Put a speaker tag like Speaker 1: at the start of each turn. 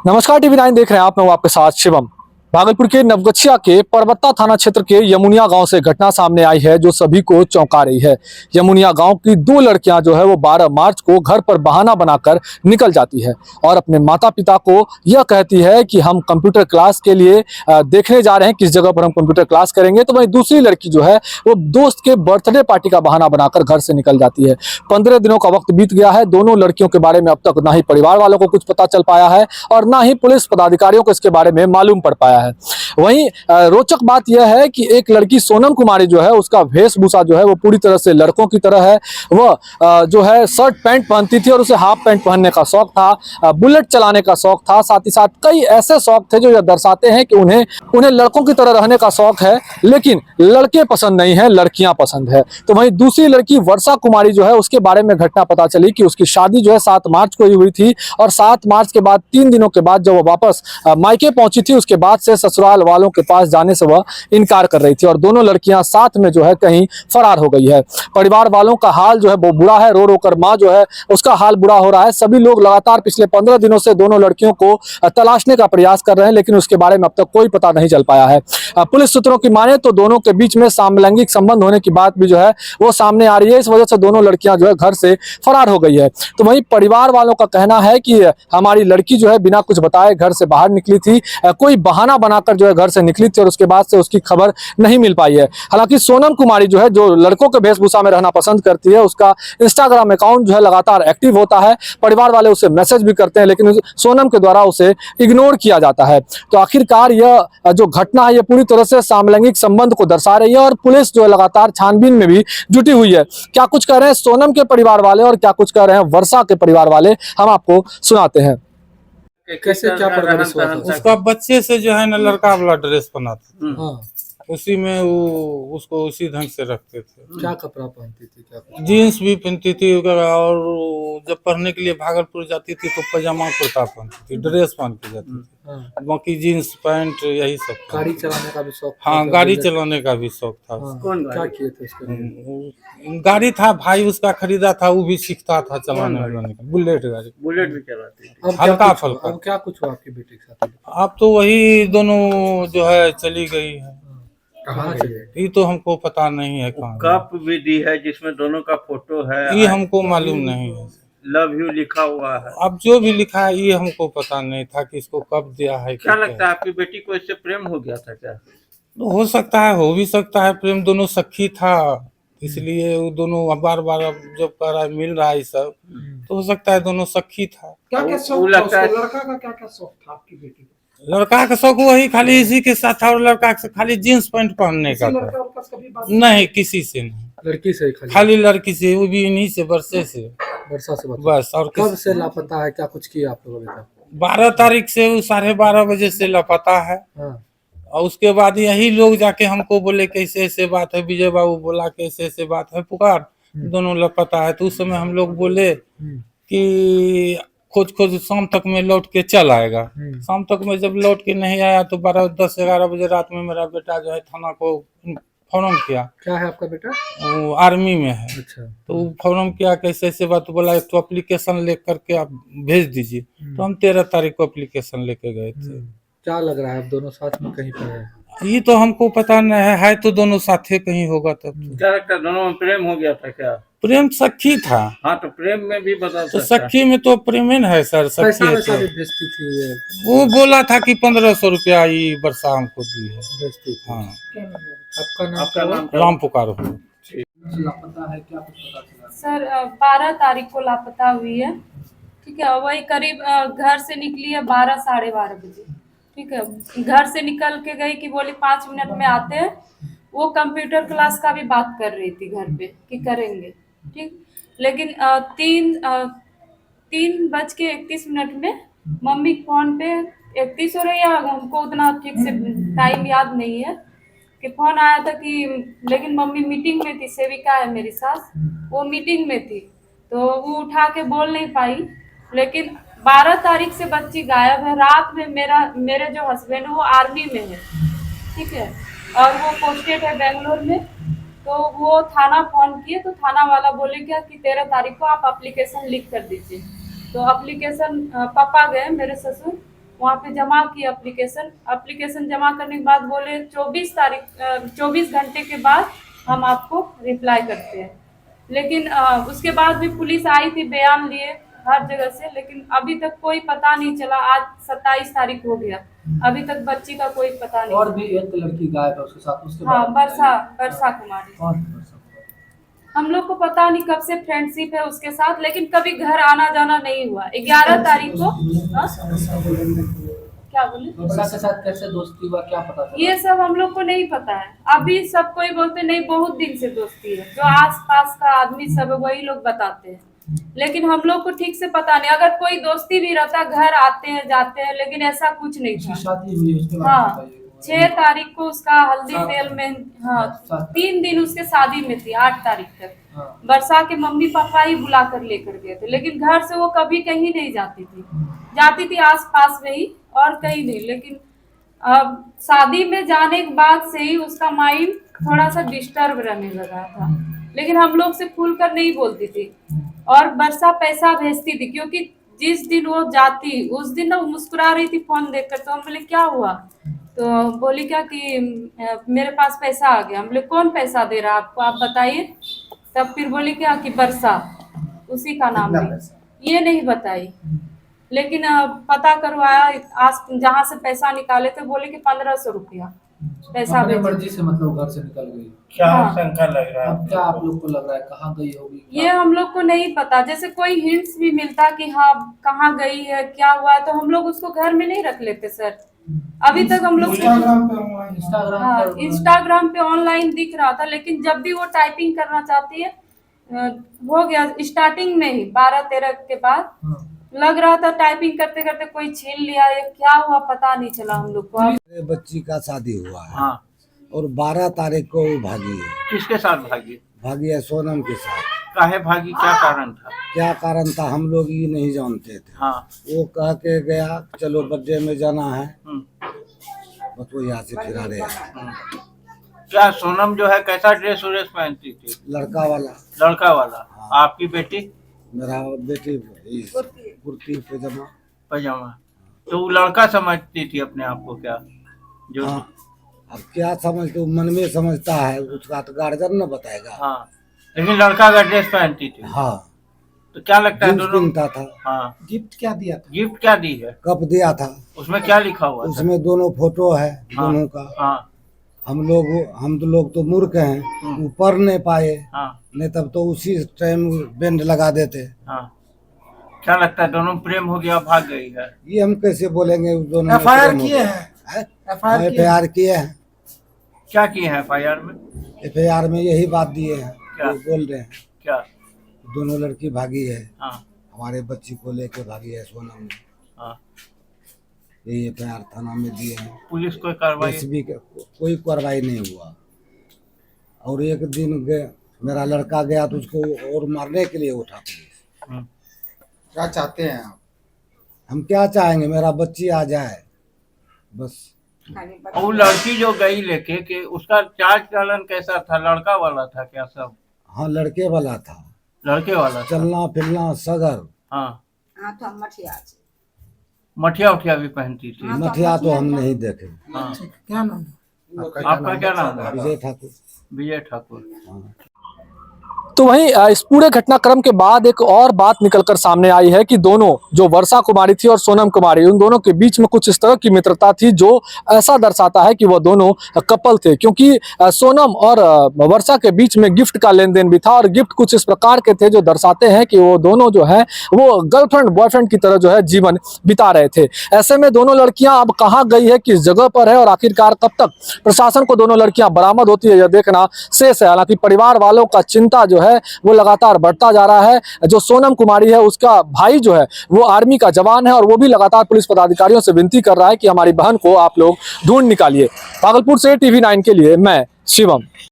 Speaker 1: नमस्कार, टीवी 9 देख रहे हैं आप। मैं हूं आपके साथ शिवम। भागलपुर के नवगछिया के परबत्ता थाना क्षेत्र के यमुनिया गांव से घटना सामने आई है जो सभी को चौंका रही है। यमुनिया गांव की दो लड़कियां जो है वो 12 मार्च को घर पर बहाना बनाकर निकल जाती है और अपने माता पिता को यह कहती है कि हम कंप्यूटर क्लास के लिए देखने जा रहे हैं, किस जगह पर हम कंप्यूटर क्लास करेंगे। तो वहीं दूसरी लड़की जो है वो दोस्त के बर्थडे पार्टी का बहाना बनाकर घर से निकल जाती है। 15 दिनों का वक्त बीत गया है। दोनों लड़कियों के बारे में अब तक ना ही परिवार वालों को कुछ पता चल पाया है और ना ही पुलिस पदाधिकारियों को इसके बारे में मालूम पड़ पाया है। वहीं रोचक बात यह है कि एक लड़की सोनम कुमारी जो है उसका वेशभूषा जो है वो पूरी तरह से लड़कों की तरह है। वह जो है शर्ट पैंट पहनती थी और उसे हाफ पैंट पहनने का शौक था, बुलेट चलाने का शौक था, साथ ही साथ कई ऐसे शौक थे जो यह दर्शाते हैं कि उन्हें लड़कों की तरह रहने का शौक है, लेकिन लड़के पसंद नहीं है, लड़कियां पसंद है। तो वहीं दूसरी लड़की वर्षा कुमारी जो है उसके बारे में घटना पता चली कि उसकी शादी जो है 7 मार्च को ही हुई थी और 7 मार्च के बाद 3 दिनों के बाद जब वो वापस मायके पहुंची थी उसके बाद से ससुराल वालों के पास जाने से वह इनकार कर रही थी और दोनों लड़कियां साथ में जो है कहीं फरार हो गई है। परिवार वालों का हाल जो है वो बुरा है। रो रो कर माँ जो है उसका हाल बुरा हो रहा है। सभी लोग लगातार पिछले 15 दिनों से दोनों लड़कियों को तलाशने का प्रयास कर रहे हैं, लेकिन उसके बारे में अब तक कोई पता नहीं चल पाया है। पुलिस सूत्रों की माने तो दोनों के बीच में समलैंगिक संबंध होने की बात भी जो है वो सामने आ रही है। इस वजह से दोनों लड़कियां जो है घर से फरार हो गई है। तो वहीं परिवार वालों का कहना है कि हमारी लड़की जो है बिना कुछ बताए घर से बाहर निकली थी, कोई बहाना बनाकर जो है घर से निकली थी और उसके बाद से उसकी खबर नहीं मिल पाई है। हालांकि सोनम कुमारी जो है जो लड़कों के वेशभूषा में रहना पसंद करती है, उसका इंस्टाग्राम अकाउंट जो है लगातार एक्टिव होता है। परिवार वाले उसे मैसेज भी करते हैं, लेकिन सोनम के द्वारा उसे इग्नोर किया जाता है। तो आखिरकार यह जो घटना है ये पूरी तरह से समलैंगिक संबंध को दर्शा रही है और पुलिस जो है लगातार छानबीन में भी जुटी हुई है। क्या कुछ कह रहे हैं सोनम के परिवार वाले और क्या कुछ कह रहे हैं वर्षा के परिवार वाले, हम आपको सुनाते हैं।
Speaker 2: कैसे क्या परवरिश हुआ था
Speaker 3: उसका बच्चे से जो है ना लड़का वाला ड्रेस बनाते थे,
Speaker 2: हाँ,
Speaker 3: उसी में वो उसको उसी ढंग से रखते थे।
Speaker 2: क्या कपड़ा पहनती थी, क्या कुछ?
Speaker 3: जीन्स भी पहनती थी और जब पढ़ने के लिए भागलपुर जाती थी तो पजामा कुर्ता पहनती थी, ड्रेस पहन के जाती थी।
Speaker 2: हाँ,
Speaker 3: बाकी जीन्स पैंट यही सब था।
Speaker 2: गाड़ी चलाने का भी शौक था?
Speaker 3: हाँ, गाड़ी चलाने का भी शौक था।
Speaker 2: हाँ, क्या किए थे उसके लिए?
Speaker 3: गाड़ी था, भाई उसका खरीदा था, वो भी सीखता था चलाने वालाने का, बुलेट गाड़ी।
Speaker 4: बुलेट भी चलाती थी।
Speaker 2: अब क्या
Speaker 3: हल्का
Speaker 2: कुछ हुआ?
Speaker 3: फुल्का।
Speaker 2: अब क्या कुछ हुआ आपकी बेटी के साथ?
Speaker 3: अब तो वही दोनों जो है चली गई है।
Speaker 2: कहाँ चले?
Speaker 3: ये तो हमको पता नहीं है कहाँ
Speaker 4: कप भी दी है जिसमें दोनों का फोटो है।
Speaker 3: ये हमको मालूम नहीं है।
Speaker 4: लव यू लिखा हुआ है।
Speaker 3: अब जो भी लिखा है ये हमको पता नहीं था कि इसको कब दिया है।
Speaker 4: क्या लगता है आपकी बेटी को इससे प्रेम हो गया था क्या?
Speaker 3: तो हो सकता है, हो भी सकता है प्रेम। दोनों सखी था इसलिए वो दोनों बार बार अब जब कर रहा है मिल रहा है ये सब, तो हो सकता है दोनों सखी था।
Speaker 2: क्या क्या
Speaker 4: वो
Speaker 2: शौक था
Speaker 4: लगता है-
Speaker 2: उसको? लड़का का क्या क्या शौक था आपकी बेटी को?
Speaker 3: लड़का का शौक वही खाली इसी के साथ था और लड़का का खाली जींस पैंट पहनने
Speaker 2: किसी
Speaker 3: का
Speaker 2: लड़का
Speaker 3: था।
Speaker 2: उड़का से कभी बात?
Speaker 3: नहीं, किसी से नहीं,
Speaker 2: लड़की से
Speaker 3: खाली लड़की से, वो भी इन्हीं से, वर्षे से
Speaker 2: वर्षा से बात?
Speaker 3: बस। और
Speaker 2: कब से लापता है? क्या कुछ किया आप लोगों ने?
Speaker 3: 12 तारीख से वो 12:30 बजे से लापता है।
Speaker 2: हाँ,
Speaker 3: और उसके बाद यही लोग जाके हमको बोले कैसे ऐसे बात है, विजय बाबू बोला कैसे ऐसे बात है, पुकार दोनों लापता है। तो उस समय हम लोग बोले कि खोज खोज शाम तक में लौट के चल आएगा। शाम तक में जब लौट के नहीं आया तो 12, 10, 11 बजे रात में मेरा बेटा जो है थाना को फोन किया।
Speaker 2: क्या है आपका बेटा?
Speaker 3: वो आर्मी में है।
Speaker 2: अच्छा,
Speaker 3: तो फोन किया कैसे ऐसे बात, तो बोला एक तो एप्लीकेशन ले करके आप भेज दीजिए। तो हम 13 तारीख को एप्लीकेशन लेके गए थे।
Speaker 2: क्या लग रहा है अब दोनों साथ में कहीं पर है?
Speaker 3: ये तो हमको पता नहीं है तो दोनों साथे कहीं होगा तब तो।
Speaker 4: क्या लगता है दोनों में प्रेम हो गया था क्या?
Speaker 3: प्रेम सखी था।
Speaker 4: हाँ, तो प्रेम में भी बदल
Speaker 3: तो
Speaker 4: सकता है।
Speaker 3: सखी में तो प्रेम है है सर, सखी
Speaker 2: पैसा
Speaker 3: है
Speaker 2: वैसा
Speaker 3: तो।
Speaker 2: भी भेजती थी ये?
Speaker 3: वो बोला था कि 1500 रुपया ये वर्षा हमको दी है।
Speaker 2: भेजती थी?
Speaker 3: हाँ,
Speaker 2: आपका नाम
Speaker 4: आपका
Speaker 2: क्या हुआ?
Speaker 4: नाम क्या?
Speaker 3: राम पुकार हो।
Speaker 2: लापता है, क्या कुछ पता चला?
Speaker 5: सर 12 तारीख को लापता हुई है। ठीक है, वही करीब घर से निकली है 12, 12:30 बजे। ठीक है, घर से निकल के गई कि बोली 5 मिनट में आते हैं। वो कंप्यूटर क्लास का भी बात कर रही थी घर पे कि करेंगे। ठीक, लेकिन 3:31 में मम्मी के फोन पे 31 हो रही है, हमको उतना ठीक से टाइम याद नहीं है कि फोन आया था कि, लेकिन मम्मी मीटिंग में थी, सेविका है मेरी सास, वो मीटिंग में थी तो वो उठा के बोल नहीं पाई। लेकिन 12 तारीख से बच्ची गायब है। रात में मेरे जो हस्बैंड है वो आर्मी में है। ठीक है, और वो पोस्टेड है बेंगलोर में। तो वो थाना फोन किए तो थाना वाला बोले क्या कि 13 तारीख को आप एप्लीकेशन लिख कर दीजिए। तो एप्लीकेशन पापा गए मेरे ससुर, वहाँ पे जमा की एप्लीकेशन जमा करने के बाद बोले 24 घंटे के बाद हम आपको रिप्लाई करते हैं। लेकिन उसके बाद भी पुलिस आई थी, बयान लिए हर जगह से, लेकिन अभी तक कोई पता नहीं चला। आज 27 तारीख हो गया, अभी तक बच्ची का कोई पता नहीं।
Speaker 2: और भी एक लड़की गायब है उसके साथ, उसके
Speaker 5: हाँ,
Speaker 2: बारे में
Speaker 5: वर्षा कुमारी।
Speaker 2: कौन है वर्षा?
Speaker 5: हम लोग को पता नहीं कब से फ्रेंडशिप है उसके साथ, लेकिन कभी घर आना जाना नहीं हुआ। 11 तारीख को क्या बोले,
Speaker 2: वर्षा के साथ कैसे दोस्ती हुआ, क्या पता चला?
Speaker 5: ये सब हम लोग को नहीं पता है। अभी सब कोई बोलते नहीं, बहुत दिन से दोस्ती है। जो आस पास का आदमी सब है वही लोग बताते हैं, लेकिन हम लोग को ठीक से पता नहीं। अगर कोई दोस्ती भी रहता, घर आते हैं जाते हैं, लेकिन ऐसा कुछ नहीं
Speaker 2: उसकी
Speaker 5: था।
Speaker 2: शादी हुई है, उसके बारे में
Speaker 5: हाँ,
Speaker 2: बताइए।
Speaker 5: 6 तारीख को उसका हल्दी
Speaker 2: सात-
Speaker 5: तेल में, हाँ,
Speaker 2: सात-
Speaker 5: 3 दिन उसके शादी में थी, 8 तारीख तक।
Speaker 2: हाँ।
Speaker 5: वर्षा के मम्मी पापा ही बुला कर लेकर गए थे, लेकिन घर से वो कभी कहीं नहीं जाती थी। जाती थी आस पास में ही, और कहीं नहीं। लेकिन अब शादी में जाने के बाद से ही उसका माइंड थोड़ा सा डिस्टर्ब रहने लगा था, लेकिन हम लोग से खुलकर नहीं बोलती थी। और वर्षा पैसा भेजती थी, क्योंकि जिस दिन वो जाती उस दिन ना वो मुस्कुरा रही थी फोन देखकर। तो हम बोले क्या हुआ, तो बोली क्या कि मेरे पास पैसा आ गया। हम बोले कौन पैसा दे रहा आपको, आप बताइए। तब फिर बोली क्या कि वर्षा, उसी का नाम
Speaker 2: कितना
Speaker 5: है,
Speaker 2: पैसा?
Speaker 5: ये नहीं बताई। लेकिन पता करवाया, आस जहाँ से पैसा निकाले थे, बोले कि 1500 रुपया पैसा
Speaker 2: अपने
Speaker 5: भेजे।
Speaker 2: मर्जी से मतलब घर से निकल गई।
Speaker 4: क्या
Speaker 5: हाँ।
Speaker 4: शंका लग रहा
Speaker 2: अब
Speaker 4: है?
Speaker 2: क्या आप लोग को लग रहा है, कहाँ गई होगी?
Speaker 5: ये हम लोग को नहीं पता। जैसे कोई हिंट्स भी मिलता कि हाँ कहाँ गई है, क्या हुआ है, तो हम लोग उसको घर में नहीं रख लेते सर। अभी तक हम लोग इंस्टाग्राम पे ऑनलाइन दिख रहा था, लेकिन जब भी वो टाइपिंग करना चाहती है, हो गया स्टार्टिंग में ही 12-13 के बाद
Speaker 2: हाँ।
Speaker 5: लग रहा था टाइपिंग करते करते कोई छीन लिया, या क्या हुआ पता नहीं चला हम लोग को।
Speaker 6: मेरे बच्ची का शादी हुआ है
Speaker 4: हाँ,
Speaker 6: और 12 तारीख को वो भागी है।
Speaker 4: किसके साथ भागी?
Speaker 6: भागी है सोनम के साथ।
Speaker 4: काहे भागी, क्या कारण था?
Speaker 6: क्या कारण था हम लोग ये नहीं जानते थे।
Speaker 4: हाँ।
Speaker 6: वो कह के गया चलो बर्थडे में जाना है,
Speaker 4: हम्म,
Speaker 6: बस वो यहाँ से फिरा रहे हैं।
Speaker 4: हम्म। क्या सोनम जो है कैसा ड्रेस व्रेस पहनती थी?
Speaker 6: लड़का वाला,
Speaker 4: लड़का वाला। आपकी बेटी?
Speaker 6: मेरा बेटी कुर्ती पैजामा।
Speaker 4: पैजामा। तो वो लड़का समझती थी अपने आप को क्या? जो
Speaker 6: हाँ, अब क्या समझते, मन में समझता है, उसका तो गार्जियन न बताएगा।
Speaker 4: हाँ, लेकिन लड़का का ड्रेस पहनती थी।
Speaker 6: हाँ,
Speaker 4: तो क्या लगता है
Speaker 6: जींस
Speaker 4: दोनों?
Speaker 6: पहनता था।
Speaker 4: हाँ।
Speaker 2: गिफ्ट क्या दिया था?
Speaker 4: गिफ्ट क्या दी है?
Speaker 6: कप दिया था,
Speaker 4: उसमें क्या लिखा हुआ था?
Speaker 6: उसमें दोनों फोटो है
Speaker 4: हाँ।
Speaker 6: दोनों का।
Speaker 4: हाँ,
Speaker 6: हम लोग तो मूर्ख हैं,
Speaker 4: हम्म।
Speaker 6: वो पढ़ नहीं पाए,
Speaker 4: हाँ,
Speaker 6: नहीं तब तो उसी टाइम बैंड लगा देते।
Speaker 4: हाँ। क्या लगता है दोनों प्रेम हो गया, भाग गई है?
Speaker 6: ये हम कैसे बोलेंगे, उस दोनों
Speaker 2: FIR किए हैं?
Speaker 6: FIR किए हैं।
Speaker 4: क्या किए हैं FIR में?
Speaker 6: FIR में यही बात दिए हैं,
Speaker 4: क्या?
Speaker 6: वो बोल रहे हैं
Speaker 4: क्या?
Speaker 6: दोनों लड़की भागी है,
Speaker 4: हाँ,
Speaker 6: हमारे बच्ची को लेके भागी है सोनम ने।
Speaker 4: हाँ।
Speaker 6: यही FIR थाना में दिए हैं।
Speaker 4: पुलिस कोई कार्रवाई?
Speaker 6: SB का कोई कार्रवाई नहीं हुआ। और एक दिन मेरा लड़का गया तो उसको और मारने के लिए उठा पुलिस।
Speaker 4: हम्म।
Speaker 2: क्या चाहते हैं आप?
Speaker 6: हम क्या चाहेंगे, मेरा बच्ची आ जाए बस।
Speaker 4: और वो लड़की जो गई लेके, कि उसका चाल चलन कैसा था? लड़का वाला था क्या सब?
Speaker 6: हाँ, लड़के वाला था,
Speaker 4: लड़के वाला था।
Speaker 6: चलना फिरना सगर।
Speaker 4: हाँ।
Speaker 7: हाँ तो हम मठिया से।
Speaker 4: मठिया उठिया भी पहनती थी।
Speaker 6: मठिया तो हम नहीं देखे।
Speaker 4: हाँ।
Speaker 2: क्या नाम?
Speaker 4: आपका क्या नाम है?
Speaker 6: विजय ठाकुर।
Speaker 4: विजय ठाकुर।
Speaker 6: हाँ।
Speaker 1: तो वहीं इस पूरे घटनाक्रम के बाद एक और बात निकलकर सामने आई है कि दोनों, जो वर्षा कुमारी थी और सोनम कुमारी, उन दोनों के बीच में कुछ इस तरह की मित्रता थी जो ऐसा दर्शाता है कि वो दोनों कपल थे। क्योंकि सोनम और वर्षा के बीच में गिफ्ट का लेन देन भी था, और गिफ्ट कुछ इस प्रकार के थे जो दर्शाते हैं कि वो दोनों जो है वो गर्लफ्रेंड बॉयफ्रेंड की तरह जो है जीवन बिता रहे थे। ऐसे में दोनों लड़कियां अब कहाँ गई है, किस जगह पर है, और आखिरकार कब तक प्रशासन को दोनों लड़कियां बरामद होती है, यह देखना शेष है। हालांकि परिवार वालों का चिंता जो है वो लगातार बढ़ता जा रहा है। जो सोनम कुमारी है उसका भाई जो है वो आर्मी का जवान है, और वो भी लगातार पुलिस पदाधिकारियों से विनती कर रहा है कि हमारी बहन को आप लोग ढूंढ निकालिए। भागलपुर से TV9 के लिए मैं शिवम।